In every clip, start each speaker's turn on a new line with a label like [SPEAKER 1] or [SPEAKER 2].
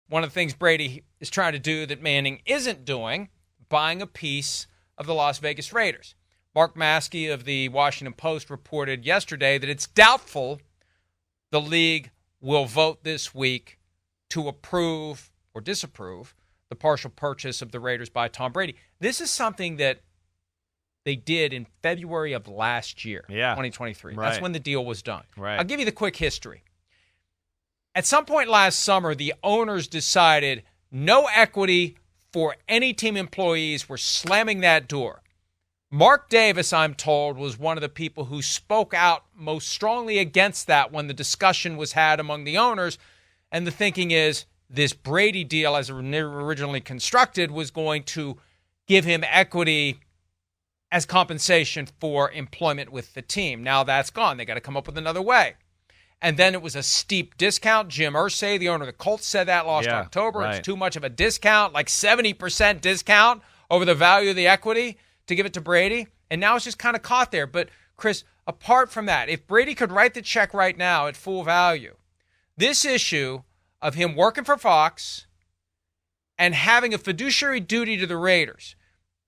[SPEAKER 1] one of the things Brady is trying to do that Manning isn't doing, buying a piece of the Las Vegas Raiders. Mark Maskey of the Washington Post reported yesterday that it's doubtful the league will vote this week to approve or disapprove the partial purchase of the Raiders by Tom Brady. This is something that they did in February of last year, 2023.
[SPEAKER 2] Right.
[SPEAKER 1] That's when the deal was done.
[SPEAKER 2] Right.
[SPEAKER 1] I'll give you the quick history. At some point last summer, the owners decided no equity for any team employees. Were slamming that door. Mark Davis, I'm told, was one of the people who spoke out most strongly against that when the discussion was had among the owners. And the thinking is this Brady deal, as originally constructed, was going to give him equity as compensation for employment with the team. Now that's gone. They got to come up with another way. And then it was a steep discount. Jim Irsay, the owner of the Colts, said that last October. Right. It's too much of a discount, like 70% discount over the value of the equity to give it to Brady. And now it's just kind of caught there. But, Chris, apart from that, if Brady could write the check right now at full value, this issue of him working for Fox and having a fiduciary duty to the Raiders,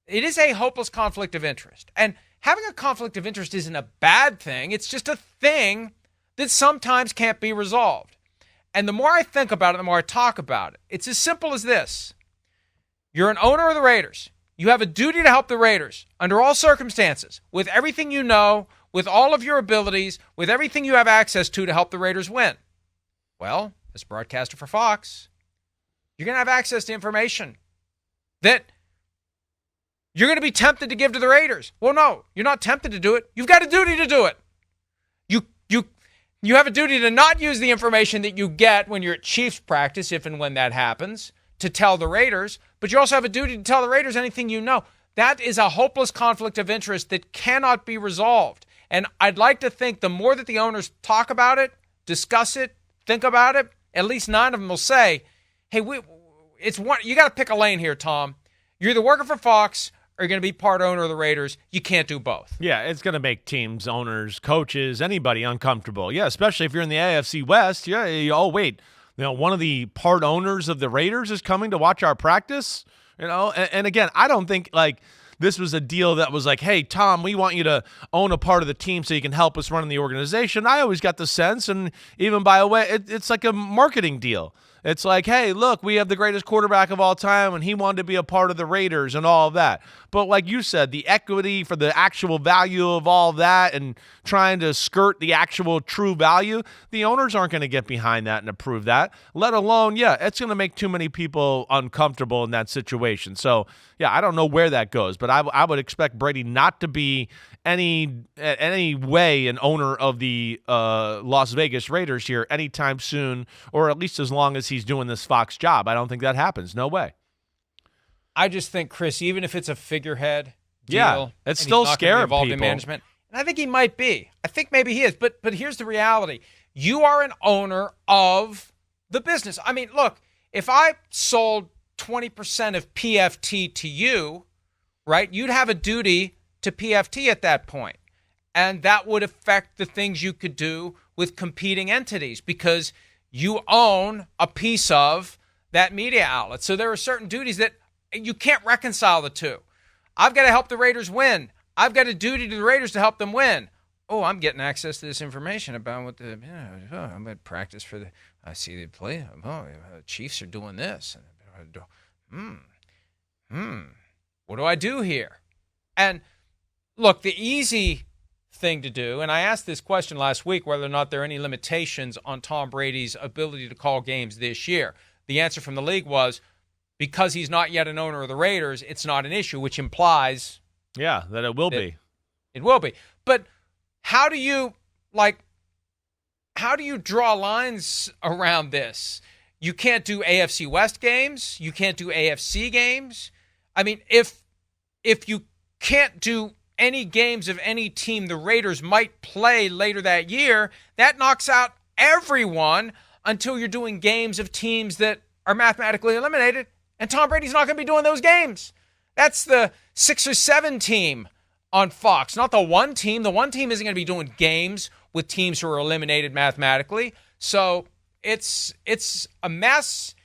[SPEAKER 1] it is a hopeless conflict of interest. And having a conflict of interest isn't a bad thing. It's just a thing that sometimes can't be resolved. And the more I think about it, the more I talk about it. It's as simple as this. You're an owner of the Raiders. You have a duty to help the Raiders under all circumstances, with everything you know, with all of your abilities, with everything you have access to help the Raiders win. Well, as a broadcaster for Fox, you're going to have access to information that you're going to be tempted to give to the Raiders. Well, no, you're not tempted to do it. You've got a duty to do it. You have a duty to not use the information that you get when you're at Chiefs practice, if and when that happens, to tell the Raiders. But you also have a duty to tell the Raiders anything you know. That is a hopeless conflict of interest that cannot be resolved. And I'd like to think the more that the owners talk about it, discuss it, think about it, at least 9 of them will say, hey, you got to pick a lane here, Tom. You're either working for Fox or you're going to be part owner of the Raiders. You can't do both.
[SPEAKER 2] Yeah, it's going to make teams, owners, coaches, anybody uncomfortable. Yeah, especially if you're in the AFC West. Yeah, oh, wait, one of the part owners of the Raiders is coming to watch our practice. And again, I don't think this was a deal that was like, hey, Tom, we want you to own a part of the team so you can help us run the organization. I always got the sense, and even by the way, it's like a marketing deal. It's like, hey, look, we have the greatest quarterback of all time, and he wanted to be a part of the Raiders and all of that. But like you said, the equity for the actual value of all of that and trying to skirt the actual true value, the owners aren't going to get behind that and approve that, let alone, it's going to make too many people uncomfortable in that situation. So, I don't know where that goes, but I would expect Brady not to be any way an owner of the Las Vegas Raiders here anytime soon, or at least as long as he's doing this Fox job. I don't think that happens. No way.
[SPEAKER 1] I just think, Chris, even if it's a figurehead deal,
[SPEAKER 2] it's still scary
[SPEAKER 1] involved in management. And I think he might be. I think maybe he is. But here's the reality. You are an owner of the business. I mean, look, if I sold 20% of PFT to you, right, you'd have a duty to PFT at that point. And that would affect the things you could do with competing entities because you own a piece of that media outlet. So there are certain duties that you can't reconcile the two. I've got to help the Raiders win. I've got a duty to the Raiders to help them win. Oh, I'm getting access to this information about what I'm at practice for I see they play. Oh, the Chiefs are doing this. What do I do here? And look, the easy thing to do, and I asked this question last week, whether or not there are any limitations on Tom Brady's ability to call games this year. The answer from the league was, because he's not yet an owner of the Raiders, it's not an issue, which implies
[SPEAKER 2] that it will be.
[SPEAKER 1] It will be. But how do you draw lines around this? You can't do AFC West games. You can't do AFC games. I mean, if you can't do any games of any team the Raiders might play later that year, that knocks out everyone until you're doing games of teams that are mathematically eliminated, and Tom Brady's not going to be doing those games. That's the 6 or 7 team on Fox, not the one team. The one team isn't going to be doing games with teams who are eliminated mathematically. So it's a mess,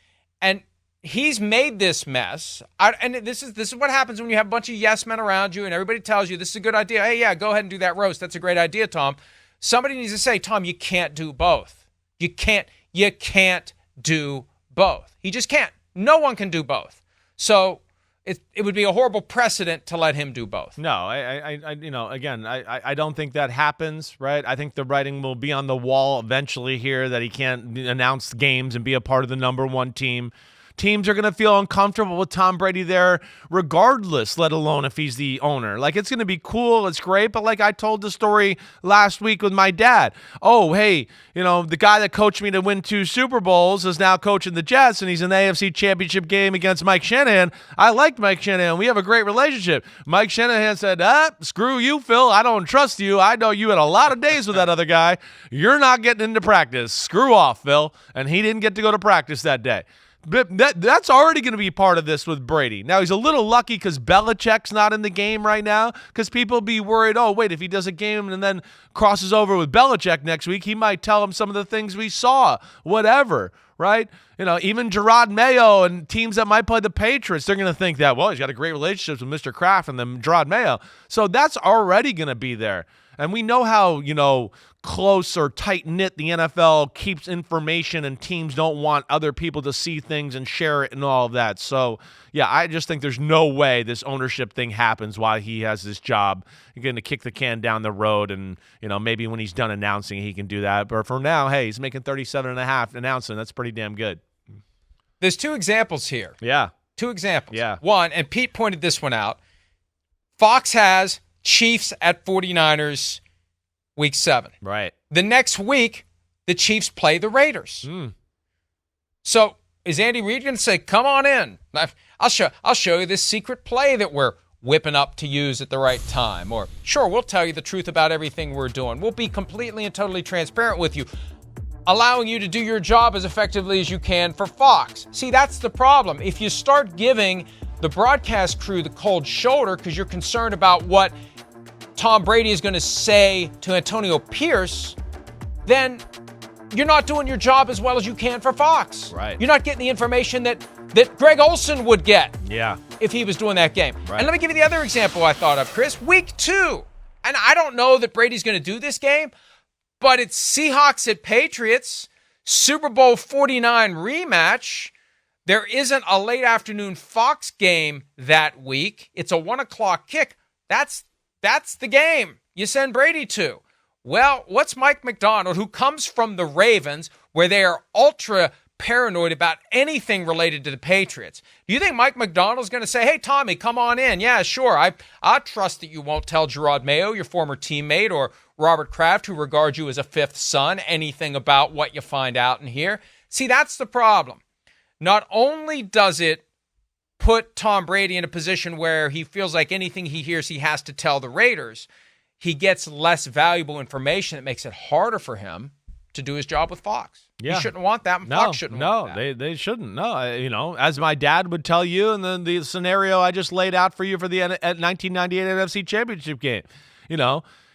[SPEAKER 1] And he's made this mess. And this is what happens when you have a bunch of yes men around you and everybody tells you this is a good idea. Hey, yeah, go ahead and do that roast. That's a great idea, Tom. Somebody needs to say, Tom, you can't do both. You can't do both. He just can't. No one can do both. So it would be a horrible precedent to let him do both.
[SPEAKER 2] No, I don't think that happens, right? I think the writing will be on the wall eventually here that he can't announce games and be a part of the number one team. Teams are going to feel uncomfortable with Tom Brady there regardless, let alone if he's the owner. Like, it's going to be cool. It's great. But like I told the story last week with my dad. Oh, hey, the guy that coached me to win 2 Super Bowls is now coaching the Jets, and he's in the AFC Championship game against Mike Shanahan. I liked Mike Shanahan. We have a great relationship. Mike Shanahan said, screw you, Phil. I don't trust you. I know you had a lot of days with that other guy. You're not getting into practice. Screw off, Phil. And he didn't get to go to practice that day. But that's already going to be part of this with Brady. Now, he's a little lucky because Belichick's not in the game right now because people be worried, oh, wait, if he does a game and then crosses over with Belichick next week, he might tell him some of the things we saw, whatever, right? Even Gerard Mayo and teams that might play the Patriots, they're going to think that, well, he's got a great relationship with Mr. Kraft and then Gerard Mayo. So that's already going to be there. And we know how, close or tight-knit the NFL keeps information and teams don't want other people to see things and share it and all of that. So, yeah, I just think there's no way this ownership thing happens while he has this job. You're going to kick the can down the road and, maybe when he's done announcing, he can do that. But for now, hey, he's making $37.5 announcing. That's pretty damn good.
[SPEAKER 1] There's 2 examples here.
[SPEAKER 2] Yeah.
[SPEAKER 1] 2 examples.
[SPEAKER 2] Yeah.
[SPEAKER 1] One, and Pete pointed this one out, Fox has Chiefs at 49ers Week 7.
[SPEAKER 2] Right.
[SPEAKER 1] The next week, the Chiefs play the Raiders. So is Andy Reid going to say, come on in? I'll show you this secret play that we're whipping up to use at the right time. Or, sure, we'll tell you the truth about everything we're doing. We'll be completely and totally transparent with you, allowing you to do your job as effectively as you can for Fox. See, that's the problem. If you start giving the broadcast crew the cold shoulder because you're concerned about what Tom Brady is going to say to Antonio Pierce, then you're not doing your job as well as you can for Fox.
[SPEAKER 2] Right.
[SPEAKER 1] You're not getting the information that Greg Olsen would get if he was doing that game.
[SPEAKER 2] Right.
[SPEAKER 1] And let me give you the other example I thought of, Chris. Week 2. And I don't know that Brady's going to do this game, but it's Seahawks at Patriots, Super Bowl 49 rematch. There isn't a late afternoon Fox game that week. It's a 1 o'clock kick. That's the game you send Brady to. Well, what's Mike McDonald, who comes from the Ravens, where they are ultra paranoid about anything related to the Patriots? Do you think Mike McDonald's going to say, hey, Tommy, come on in? Yeah, sure. I trust that you won't tell Gerard Mayo, your former teammate, or Robert Kraft, who regards you as a fifth son, anything about what you find out in here. See, that's the problem. Not only does it put Tom Brady in a position where he feels like anything he hears he has to tell the Raiders, he gets less valuable information that makes it harder for him to do his job with Fox.
[SPEAKER 2] Yeah.
[SPEAKER 1] He shouldn't want that, and Fox shouldn't want that.
[SPEAKER 2] No, they shouldn't. No, as my dad would tell you, and then the scenario I just laid out for you for the 1998 NFC Championship game,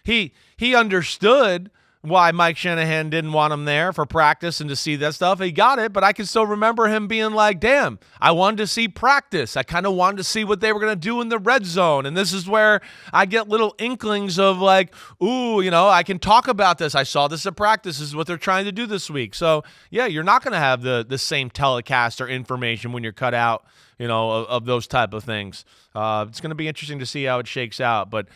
[SPEAKER 2] he understood why Mike Shanahan didn't want him there for practice and to see that stuff. He got it, but I can still remember him being like, damn, I wanted to see practice. I kind of wanted to see what they were going to do in the red zone. And this is where I get little inklings of like, ooh, I can talk about this. I saw this at practice. This is what they're trying to do this week. So, yeah, you're not going to have the same telecast or information when you're cut out, of those type of things. It's going to be interesting to see how it shakes out. But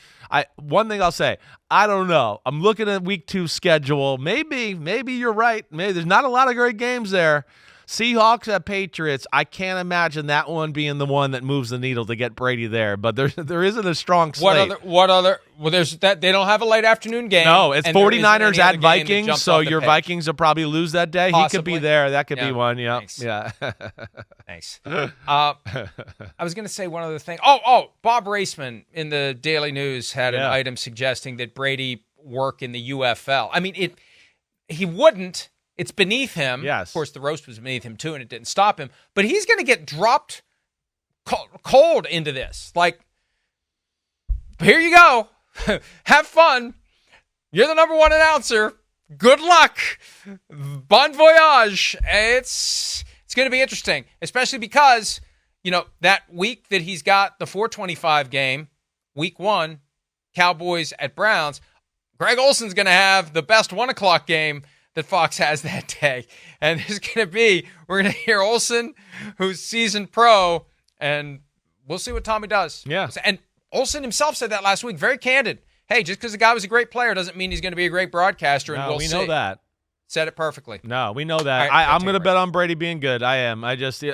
[SPEAKER 2] one thing I'll say, I don't know. I'm looking at week 2 schedule. Maybe you're right. Maybe there's not a lot of great games there. Seahawks at Patriots, I can't imagine that one being the one that moves the needle to get Brady there. But there isn't a strong slate.
[SPEAKER 1] What other? Well, there's that they don't have a late afternoon game.
[SPEAKER 2] No, it's 49ers at Vikings, so your Vikings will probably lose that day.
[SPEAKER 1] Possibly.
[SPEAKER 2] He could be there. That could be one. Yeah,
[SPEAKER 1] nice.
[SPEAKER 2] Yeah.
[SPEAKER 1] Nice. I was going to say one other thing. Oh, Bob Raceman in the Daily News had an item suggesting that Brady work in the UFL. I mean, he wouldn't. It's beneath him.
[SPEAKER 2] Yes.
[SPEAKER 1] Of course, the roast was beneath him, too, and it didn't stop him. But he's going to get dropped cold into this. Like, here you go. Have fun. You're the number 1 announcer. Good luck. Bon voyage. It's It's going to be interesting, especially because, that week that he's got the 425 game, week 1, Cowboys at Browns, Greg Olson's going to have the best 1 o'clock game that Fox has that day. And we're going to hear Olson, who's seasoned pro, and we'll see what Tommy does.
[SPEAKER 2] Yeah.
[SPEAKER 1] And Olson himself said that last week, very candid. Hey, just because the guy was a great player doesn't mean he's going to be a great broadcaster, and
[SPEAKER 2] we know that.
[SPEAKER 1] Said it perfectly.
[SPEAKER 2] No, we know that.
[SPEAKER 1] Right,
[SPEAKER 2] I'm going to bet on Brady being good. I am. I just,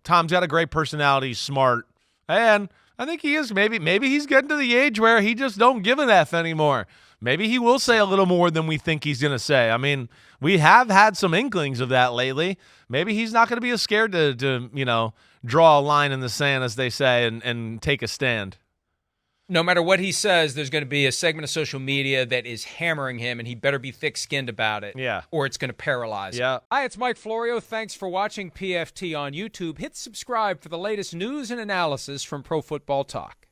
[SPEAKER 2] Tom's got a great personality, smart, and I think he is. Maybe he's getting to the age where he just don't give an F anymore. Maybe he will say a little more than we think he's going to say. I mean, we have had some inklings of that lately. Maybe he's not going to be as scared to draw a line in the sand, as they say, and take a stand.
[SPEAKER 1] No matter what he says, there's going to be a segment of social media that is hammering him, and he better be thick-skinned about it.
[SPEAKER 2] Yeah.
[SPEAKER 1] Or it's going to paralyze him.
[SPEAKER 2] Yeah.
[SPEAKER 1] Hi, it's Mike Florio. Thanks for watching PFT on YouTube. Hit subscribe for the latest news and analysis from Pro Football Talk.